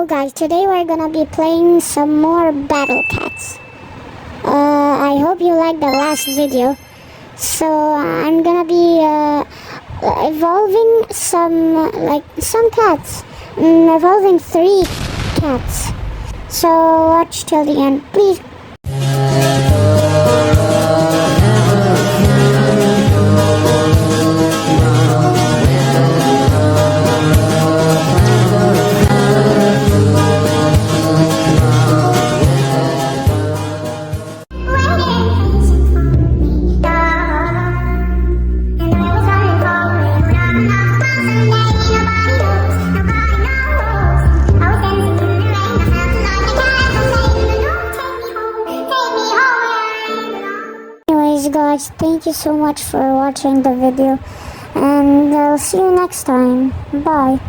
guys, today we're gonna be playing some more Battle Cats. I hope you liked the last video. So I'm gonna be evolving some cats. Evolving 3 cats. So watch till the end, please. Guys, thank you so much for watching the video, and I'll see you next time. Bye.